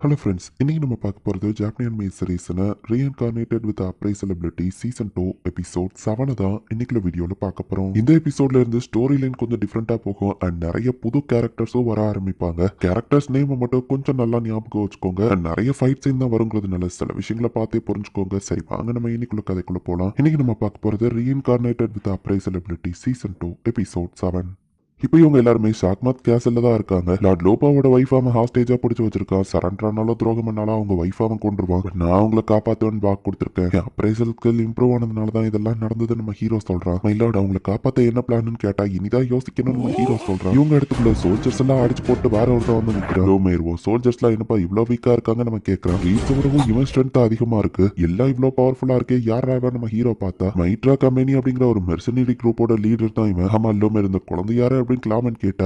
Hello friends, இன்னைக்கு நம்ம பார்க்க போகிறது ஜாப்பனியன் மீ சீரீஸ்னு reincarnated with appraisal ability season 2 episode 7 தான் இன்னைக்குள்ள வீடியோவில் பார்க்க போகிறோம். இந்த எபிசோட்ல இருந்து ஸ்டோரி லைன் கொஞ்சம் டிஃப்ரெண்ட்டாக போகும் அண்ட் நிறைய புது கேரக்டர்ஸும் வர ஆரம்பிப்பாங்க. கேரக்டர்ஸ் நேம் மட்டும் கொஞ்சம் நல்லா ஞாபகம் வச்சுக்கோங்க. And நிறைய ஃபைட் சீன் தான் வருங்கிறதுனால சில விஷயங்களை பார்த்தே புரிஞ்சுக்கோங்க. சரி, வாங்க நம்ம இன்னைக்குள்ள கதைக்குள்ள போகலாம். இன்னைக்கு நம்ம பார்க்க போகிறது reincarnated with appraisal ability season 2 episode 7. இப்போ இவங்க எல்லாருமே ஷாக்மத் கேசல்ல தான் இருக்காங்க. லார்ட் லோபாவோட வைஃப் அவன் ஹாஸ்டேஜா பிடிச்சி வச்சிருக்கான். சரண்டரானாலும் துரோகம் பண்ணாலும் அவங்க வைஃப் அவன் கொண்டுருவான். நான் அவங்கள காப்பாத்துவேன்னு வாக்கு கொடுத்துருக்கேன். அப்ரைசல் ஸ்கில் இம்ப்ரூவ் ஆனதுனால தான் இதெல்லாம் நடந்தது நம்ம ஹீரோ சொல்றான். மைலார்ட் அவங்களை காப்பாத்த என்ன பிளான்னு கேட்டா இனிதான் யோசிக்கணும்னு நம்ம ஹீரோ சொல்றான். இவங்க இடத்துக்குள்ள சோல்ஜர்ஸ் எல்லாம் அடிச்சு போட்டு வேற ஒருத்தன் வந்து நிற்கிறான். லோமேருவோம் சோல்ஜர்ஸ் எல்லாம் என்னப்பா இவ்வளவு வீக்கா இருக்காங்க நம்ம கேட்கறான். ரீச்சவரவும் இவன் ஸ்ட்ரென்த் அதிகமா இருக்கு. எல்லாம் இவ்வளவு பவர்ஃபுல்லா இருக்கே, யாரா நம்ம ஹீரோ பார்த்தா மைட்ரா கம்பெனி அப்படிங்கிற ஒரு மெர்சனரி குரூப்போட லீடர் தான் இவன். ஆமா, லோமேர் இந்த குழந்தை யாரு அப்படின்னு கிளாமன் கேட்டா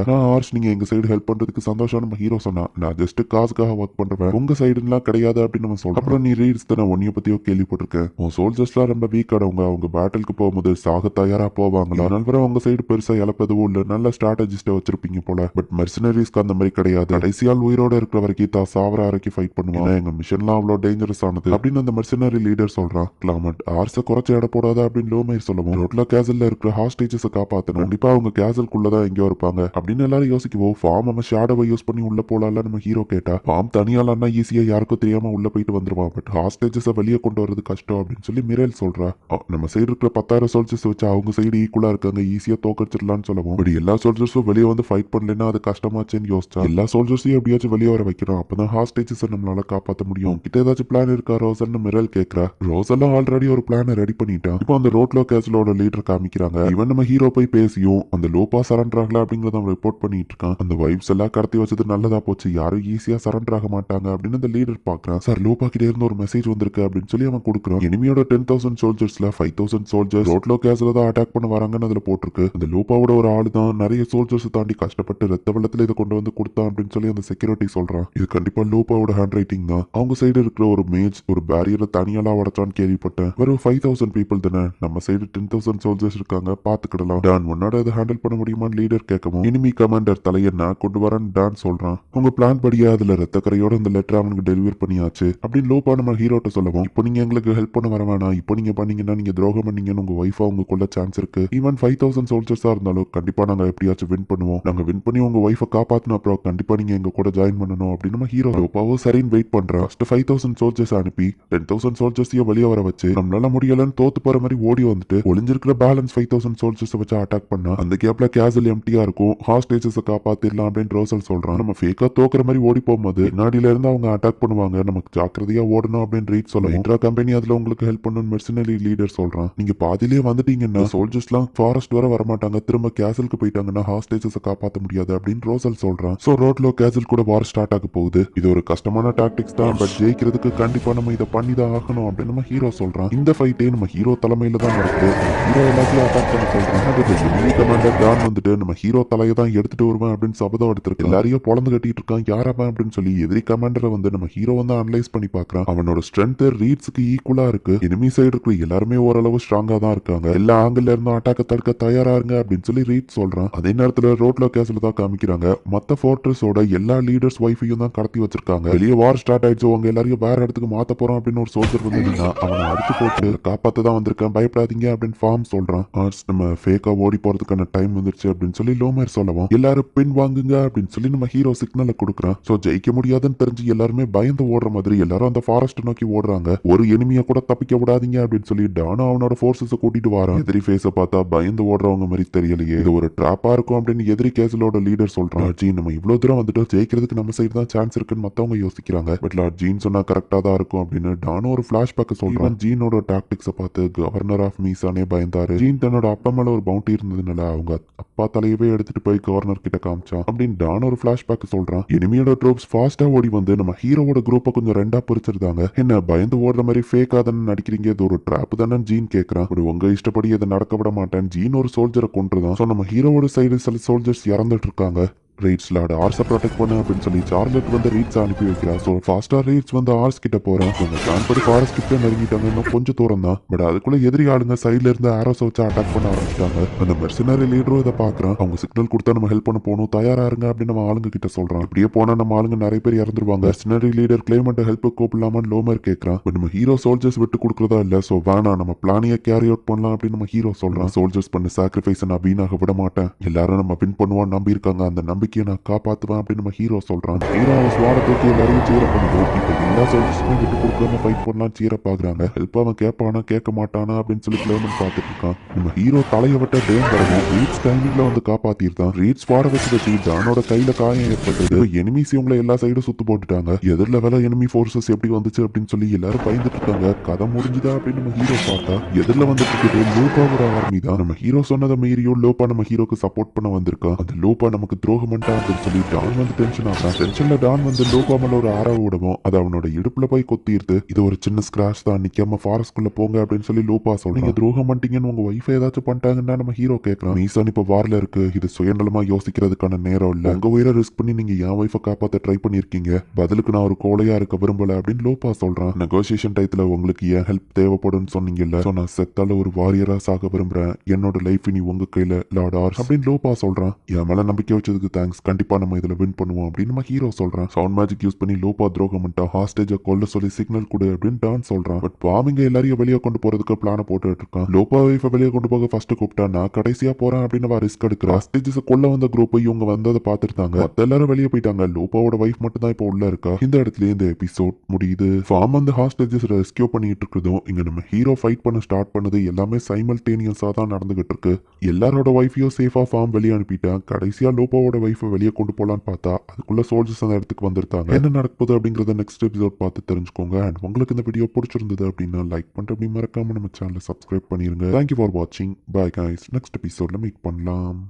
நீங்க எங்க சைடு ஹெல்ப் பண்றதுக்கு சந்தோஷம் நம்ம ஹீரோ சொன்னா. நான் ஜஸ்ட் காசுக்காக ஒர்க் பண்றேன், உங்க சைடுலாம் கிடையாது அப்படின்னு நம்ம சொல்றோம். அப்புறம் நீ ரீட்ஸ் தான் உன்னைய பத்தியோ கேள்விப்பட்டிருக்கேன். உன் சோல்ஜர்ஸ்லாம் ரொம்ப வீக் ஆனவங்க. அவங்க பேட்டிலுக்கு போகும்போது சாக தயாரா போவாங்களா? அதனால உங்க சைடு பெருசா இழப்பதுவும் இல்ல. நல்ல ஸ்ட்ராட்டஜிஸ்ட வச்சிருப்பீங்க போல. பட் மெர்சனரிஸ்க்கு அந்த மாதிரி கிடையாது. கடைசியால் உயிரோட இருக்கிற வரைக்கும் தான் சாவர அரைக்கி ஃபைட் பண்ணுவாங்க. எங்க மிஷன்லாம் அவ்வளவு டேஞ்சரஸ் ஆனது அப்படின்னு அந்த மெர்சனரி லீடர் சொல்றான். கிளாமட் ஆர்ஸ குறைச்ச இட போடாத அப்படின்னு லோமேர் சொல்லவும், ரோட்ல கேசல்ல இருக்கிற ஹாஸ்டேஜஸ் காப்பாத்தணும். கண்டிப்பா அவங்க கேசல்குள்ளதான் எங்கேயோ இருப்பாங்க அப்படின்னு எல்லாரும் யோசிக்குவோம். ஃபார்ம் அவன் ஷேடோவை யூஸ் பண்ணி உள்ள போலாம்ல நம்ம ஹீரோ கேட்டா. ஃபார்ம் தனியாலன்னா ஈஸியா யாருக்கும் தெரியாம உள்ள போயிட்டு வந்துருவான். பட் ஹாஸ்டேஜஸ் வெளியே கொண்டு வரது கஷ்டம் அப்படின்னு சொல்லி மிரேல் சொல்றா. நம்ம சைடு இருக்கிற 10,000 சோல்ஜர்ஸ் வச்சு அவங்க சைடு ஈக்குவலா இருக்காங்க, ஈஸியா தோக்கடிச்சிடலாம்னு சொல்லுவோம். பட் எல்லா சோல்ஜர்ஸும் வெளியே வந்து ஃபைட் பண்ணலன்னா அது கஷ்டமாச்சுன்னு யோசிச்சா எல்லா சோல்ஜர்ஸையும் எப்படியாச்சும் வெளியே வர வைக்கிறோம். அப்பதான் ஹாஸ்டேஜஸ் நம்மளால காப்பாற்ற முடியும். கிட்ட ஏதாச்சும் பிளான் இருக்கா ரோசல்னு மிரேல் கேட்கறா. ரோசெல்லாம் ஆல்ரெடி ஒரு பிளான் ரெடி பண்ணிட்டான். இப்போ அந்த ரோட்லோ கேசலோட லீடர் காமிக்கிறாங்க. இவன் நம்ம ஹீரோ போய் பேசியும் அந்த லோபா சரண்டர் ஆகல அப்படிங்கறத ரிப்போர்ட் பண்ணிட்டு இருக்கான். அந்த வைப்ஸ் எல்லாம் கடத்தி வச்சது நல்லதா போச்சு, யாரும் ஈஸியா சரண்டர் ஆக மாட்டாங்க அப்படின்னு அந்த லீடர் பாக்குறான். சார், லோபா கிட்ட இருந்து ஒரு மெசேஜ் வந்திருக்கு அப்படின்னு சொல்லி அவன் கொடுக்குறான். எனிமியோட 10,000 சோல்ஜர்ஸ்ல 5,000 சோல்ஜர்ஸ் ரோட்லோ கேஸ்ல தான் அட்டாக் பண்ண வராங்கன்னு அதுல போட்டிருக்கு. அந்த லோபாவோட ஒரு ஆளு தான் நிறைய சோல்ஜர்ஸ் தாண்டி கஷ்டப்பட்டு ரத்த வெள்ளத்துல இதை கொண்டு வந்து கொடுத்தான் அப்படின்னு சொல்லி அந்த செக்யூரிட்டி சொல்றான். இது கண்டிப்பா லோபாவோட ஹேண்ட் ரைட்டிங் தான். அவங்க சைடு இருக்கிற ஒரு மேஜ் ஒரு பேரியரை தனியாலாம் உடச்சான்னு கேள்விப்பட்டேன். வெறும் 5,000 பீப்புள் தானே, நம்ம சைடு 10,000 சோல்ஜர்ஸ் இருக்காங்க, பாத்துக்கிடலாம். டான் உன்னோட இதை ஹேண்டில் பண்ண முடியுமான்னு லீடர் கேட்கவும், எனிமி கமாண்டர் தலையை நான் கொண்டு வரேன்னு டான் சொல்றான். உங்க பிளான் படியா அதுல ரத்த கரையோட அந்த லெட்டர் அவனுக்கு டெலிவரி பண்ணியாச்சு அப்படின்னு லோபா நம்ம ஹீரோட்ட சொல்லவும், இப்போ நீங்க எங்களுக்கு ஹெல்ப் பண்ண வர வேணாம், இப்போ நீங்க பண்ணீங்கன்னா நீங்க துரோகம் பண்ணீங்கன்னு உங்க ஒய்ஃபா உங்க கொள்ள சான்ஸ் இருக்கு. ஈவன் 5,000 சோல்ஜர்ஸா இருந்தாலும் கண்டிப்பா நாங்க எப்படியாச்சும் வின் பண்ணுவோம். நாங்க வின் பண்ணி உங்க ஒய்ஃபை காப்பாத்தின அப்புறம் கண்டிப்பா நீங்க எங்க கூட ஜாயின் பண்ணணும் அப்படின்னு நம்ம ஹீரோ லோபாவோ சரின்னு வெயிட் பண்றான். 5,000 சோல்ஜர்ஸ் அனுப்பி 10,000 சோல்ஜர்ஸையும் வெளியே வர வச்சு நம்மளால முடியலன்னு தோத்து போற மாதிரி ஓடி வந்துட்டு ஒளிஞ்சிருக்கிற பேலன்ஸ் 5,000 சோல்ஜர்ஸ் வச்சு அட்டாக் பண்ணா அந்த கேப்ல கேசல் எம்டியா இருக்கும். ஹாஸ்டேஜஸ் காப்பாத்திடலாம் அப்படின்னு ரோசல் சொல்றான். நம்ம ஃபேக்கா தோக்குற மாதிரி ஓடி போகும்போது பின்னாடியில இருந்து அவங்க அட்டாக் பண்ணுவாங்க, நமக்கு ஜாக்கிரதையா ஓடணும் அப்படின்னு ரீட் சொல்லுவோம். இன்ட்ரா கம்பெனி அதுல உங்களுக்கு ஹெல்ப் பண்ணணும் மெர்சனரி லீடர் சொல்றான். நீங்க பாதியிலேயே வந்துட்டீங்கன்னா சோல்ஜர்ஸ் எல்லாம் ஃபாரஸ்ட் வர வரமாட்டாங்க, திரும்ப கேசலுக்கு போயிட்டாங்கன்னா ஹாஸ்டேஜஸ் காப்பாற்ற முடியாது அப்படின்னு ரோசல் சொல்றான். சோ ரோட்ல கேசல் கூட வார் ஸ்டார்ட் ஆக போகுது. இது ஒரு கஷ்டமான டாக்டிக்ஸ் தான், பட் ஜெயிக்கிறதுக்கு கண்டிப்பா நம்ம இதை பண்ணி தான் ஆகணும் அப்படின்னு நம்ம ஹீரோ சொல்றான். இந்த ஃபைட்டே நம்ம ஹீரோ தலைமையில தான் நடக்குது. ஹீரோ எல்லாத்தையும் அட்டாக் பண்ண சொல்றான். கமாண்டர் டான் வந்துட்டு நம்ம ஹீரோ தலையை தான் எடுத்துட்டு வருவேன் அப்படின்னு சபதம் எடுத்திருக்கு. எல்லாரையும் பொழந்து கட்டிட்டு இருக்கான். யாரவன் அப்படின்னு சொல்லி எதிரி கமாண்டரை வந்து நம்ம ஹீரோ வந்து அனலைஸ் பண்ணி பாக்குறான். அவனோட ஸ்ட்ரென்த் ரீட்ஸ்க்கு ஈக்குவலா இருக்கு. எனிமி சைடு இருக்கிற எல்லாருமே ஓரளவு ஸ்ட்ராங்கா தான் இருக்காங்க. எல்லா ஆங்கிள் இருந்தும் அட்டாக்க தடுக்க தயாரா இருங்க அப்படின்னு சொல்லி ரீட் சொல்றான். அதே நேரத்துல ரோட்ல கேஸ்ல தான் காமிக்கிறாங்க. மத்த ஃபோர்ட்ரஸோட எல்லா லீடர்ஸ் வைஃபையும் தான் கடத்தி வச்சிருக்காங்க. வெளியே வார் ஸ்டார்ட் ஆயிடுச்சு, அவங்க எல்லாரையும் வேற இடத்துக்கு மாத்த போறோம் அப்படின்னு ஒரு சோல்ஜர் வந்து அவனை அடிச்சு போட்டு காப்பாத்த தான் வந்திருக்கேன், பயப்படாதீங்க அப்படின்னு ஃபார்ம் சொல்றான். நம்ம ஃபேக்கா ஓடி போறதுக்கான டைம் வந்துருச்சு அப்படின்னு சொல்லி லோமேர் சொல்லவும், எல்லாரும் பின் வாங்குங்க அப்படின்னு சொல்லி நம்ம ஹீரோ சிக்னலை கொடுக்குறான். சோ ஜெயிக்க முடியாதுன்னு தெரிஞ்சு எல்லாருமே பயந்து ஓடுற மாதிரி எல்லாரும் அந்த ஃபாரஸ்ட் நோக்கி ஓடுறாங்க. ஒரு எனிமிய கூட தப்பிக்க விடாதீங்க அப்படின்னு சொல்லி டானோ அவனோட ஃபோர்ஸஸ் கூட்டிட்டு வரான். எதிரி ஃபேஸ பார்த்தா பயந்து ஓடுறவங்க மாதிரி தெரியலையே, இது ஒரு ட்ராப்பா இருக்கும் அப்படின்னு எதிரி கேசலோட லீடர் சொல்றான். ஜீன், நம்ம இவ்வளவு தூரம் வந்துட்டு ஜெயிக்கிறதுக்கு நம்ம சைடு தான் சான்ஸ் இருக்குன்னு மத்தவங்க யோசிக்கிறாங்க. பட் லார்ட் ஜீன் சொன்னா கரெக்டா தான் இருக்கும் அப்படின்னு டானோ ஒரு பிளாஷ்பேக் சொல்றான். ஜீனோட டாக்டிக்ஸை பார்த்து கவர்னர் ஆஃப் மீசானே பயந்தாரு. ஜீன் தன்னோட அப்பா மேல ஒரு பவுண்டி இருந்ததுனால அவங்க அப்பா தலையவே எடுத்துட்டு போய் கவர்னர் கிட்ட காமிச்சான் அப்படின்னு டான் ஒரு பிளாஷ்பேக் சொல்றான். எனிமியோட ட்ரோப்ஸ் ஃபாஸ்டா ஓடி வந்து நம்ம ஹீரோவோட குரூப்பை கொஞ்சம் ரெண்டா பிரிச்சிருந்தாங்க. என்ன பயந்து ஓடுற மாதிரி ஃபேக்கா தானே நடிக்கிறீங்க, இது ஒரு ட்ராப் தானே ஜீன் கேட்கறான். அப்படி உங்க இஷ்டப்படி இதை நடக்க விட மாட்டேன், ஜீன் ஒரு சோல்ஜரை கொண்டுதான். சோ நம்ம ஹீரோவோட சைடு சில சோல்ஜர்ஸ் இறந்துட்டு இருக்காங்க. ரீட்ஸ் லார்ட் ஆர்ஸை ப்ரொடெக்ட் பண்ணு அப்படின்னு சொல்லி சார்லட் வந்து ரீட்ஸ் அனுப்பி வைக்கிறா. ஸோ ஃபாஸ்டா ரீட்ஸ் வந்து ஆர்ஸ் கிட்ட போறான். அவங்க பிளான் படி ஃபாரஸ்ட் கிட்ட நெருங்கிட்டாங்க. இன்னும் கொஞ்சம் தூரம் தான். பட் அதுக்குள்ள எதிரி ஆளுங்க சைட்ல இருந்து ஆரோஸ் வச்சு அட்டாக் பண்ண ஆரம்பிச்சிட்டாங்க. அந்த மெர்சனரி லீடரும் இதை பாக்குறான். அவங்க சிக்னல் கொடுத்தா நம்ம ஹெல்ப் பண்ண போகணும், தயாரா இருங்க அப்படின்னு நம்ம ஆளுங்க கிட்ட சொல்றான். இப்படியே போனா நம்ம ஆளுங்க நிறைய பேர் இறந்துருவாங்க. மெர்சனரி லீடர் கிளைமேட் ஹெல்ப் கூப்பிடலாமான்னு லோமர் கேட்கறான். பட் நம்ம ஹீரோ சோல்ஜர்ஸ் விட்டு கொடுக்கறதா இல்ல. ஸோ வேணா நம்ம பிளானியை கேரி அவுட் பண்ணலாம் அப்படின்னு நம்ம ஹீரோ சொல்றான். சோல்ஜர்ஸ் பண்ண சாக்ரிஃபைஸ் நான் வீணாக விட மாட்டேன். எல்லாரும் நம்ம வின் பண்ணுவான்னு நம்பி இருக்காங்க. அந்த நம்பிக்கையை நான் காப்பாத்துவேன் அப்படின்னு நம்ம ஹீரோ சொல்றான். ஹீரோ ஸ்வாட தூக்கி எல்லாரையும் சீர பண்ணுவோம். இப்போ எல்லா சோல்ஜர்ஸுமே விட்டு கொடுக்காம ஃபைட் பண்ணலாம் சீர பாக்குறாங்க. ஹெல்ப் அவன் கேட்பானா கேட்க மாட்டானா அப்படின்னு சொல்லி கிளைமேட் பார்த்துட்டு இருக்கான். நம்ம ஹீரோ தலையை விட்ட டேம் வரணும். ரீட்ஸ் டைமிங்ல வந்து காப்பாத்திருந்தான். ரீட்ஸ் ஸ்வாட வச்சு ஜானோட கையில காயம் ஏற்பட்டது. எனிமிஸ் இவங்களை எல்லா சைடும் சுத்து போட்டுட்டாங்க. எதிரில் வேலை எனிமி ஃபோர்ஸஸ் எப்படி வந்துச்சு அப்படின்னு சொல்லி எல்லாரும் பயந்துட்டு இருக்காங்க. கதை முடிஞ்சுதா அப்படின்னு நம்ம ஹீரோ பார்த்தா எதிரில் வந்துட்டு இருக்குது லோபாவோட ஆர்மி தான். நம்ம ஹீரோ சொன்னதை மீறியும் லோபா நம்ம ஹீரோக்கு சப்போர்ட் பண்ண வந்திருக்கான். அந்த லோபா நமக்கு துரோகம் பண்ணிட்டா அப்படின்னு சொல்லி டான் வந்து டென்ஷன் ஆகிறான். டென்ஷன்ல டான் வந்து லோபா மேல ஒரு ஆரவு விடவும் அது அவனோட இடுப்புல போய் கொத்திருது. இது ஒரு சின்ன ஸ்கிராச் தான், நிக்காம ஃபாரஸ்ட்குள்ள போங்க அப்படின்னு சொல்லி லோபா சொல்றீங்க. துரோகம் பண்ணிட்டீங்கன்னு உங்க ஒய்ஃப் ஏதாச்சும் பண்ணிட்டாங்கன்னா நம்ம ஹீரோ கேட்கறான். மீசான் இப்ப வார்ல இருக்கு. இது சுயநலமா யோசிக்கிறதுக்கான நேரம் இல்ல. உங்க உயிரை ரிஸ்க் பண்ணி நீங்க என் ஒய்ஃபை காப்பாத்த ட்ரை பண்ணிருக்கீங்க. பதிலுக்கு நான் ஒரு கோழையா இருக்க விரும்பல அப்படின்னு லோபா சொல்றான். நெகோசியேஷன் டயத்துல உங்களுக்கு ஏன் ஹெல்ப் தேவைப்படும் சொன்னீங்கல்ல. நான் செத்தால ஒரு வாரியரா சாக விரும்புறேன். என்னோட லைஃப் இனி உங்க கையில லார்ட் ஆர்ஸ் அப்படின்னு லோபா சொல்றான். என் மேல நம்பிக்கை வச்சதுக்கு தேங்க்ஸ். கண்டிப்பா நம்ம இதுல வின் பண்ணுவோம் அப்படின்னு நம்ம ஹீரோ சொல்றான். சவுண்ட் மேஜிக் யூஸ் பண்ணி லோபா துரோகம் பண்ணிட்டா ஹாஸ்டேஜ கொல்ல சொல்லி சிக்னல் கொடு அப்படின்னு டான் சொல்றான். பட் பாவிங்க எல்லாரையும் வெளியே கொண்டு போறதுக்கு பிளான போட்டுட்டு இருக்கான். லோபா வைஃபை வெளியே கொண்டு போக ஃபர்ஸ்ட் கூப்பிட்டா நான் கடைசியா போறேன் அப்படின்னு அவ ரிஸ்க் எடுக்கிறா. ஹாஸ்டேஜஸ் கொல்ல வந்த குரூப் இவங்க வந்ததை பார்த்துட்டாங்க. எல்லாரும் வெளியே போயிட்டாங்க. லோபாவோட வைஃப் மட்டும் தான் இப்போ உள்ள இருக்கா. இந்த இடத்துல இந்த எபிசோட் முடியுது. ஃபார்ம் அந்த ஹாஸ்டேஜஸ் ரெஸ்கியூ பண்ணிட்டு இருக்கிறதும் இங்க நம்ம ஹீரோ ஃபைட் பண்ண ஸ்டார்ட் பண்ணது எல்லாமே சைமல்டேனியஸா தான் நடந்துகிட்டு இருக்கு. எல்லாரோட வைஃபையும் சேஃபா ஃபார்ம் வெளியே அனுப்பிட்டான். கடைசியா லோபாவோட வைஃபை வெளியே கொண்டு போலான்னு பார்த்தா அதுக்குள்ள சோல்ஜர்ஸ் அந்த இடத்துக்கு வந்திருக்காங்க. என்ன நடக்குது அப்படிங்கறத நெக்ஸ்ட் எபிசோட் பார்த்து தெரிஞ்சுக்கோங்க. அண்ட் உங்களுக்கு இந்த வீடியோ பிடிச்சிருந்தது அப்படின்னா லைக் பண்ணிட்டு அப்படி மறக்காம நம்ம சேனலை சப்ஸ்கிரைப் பண்ணிருங்க. தேங்க்யூ ஃபார் வாட்சிங். Bye guys. நெக்ஸ்ட் எபிசோட்ல மீட் பண்ணலாம்.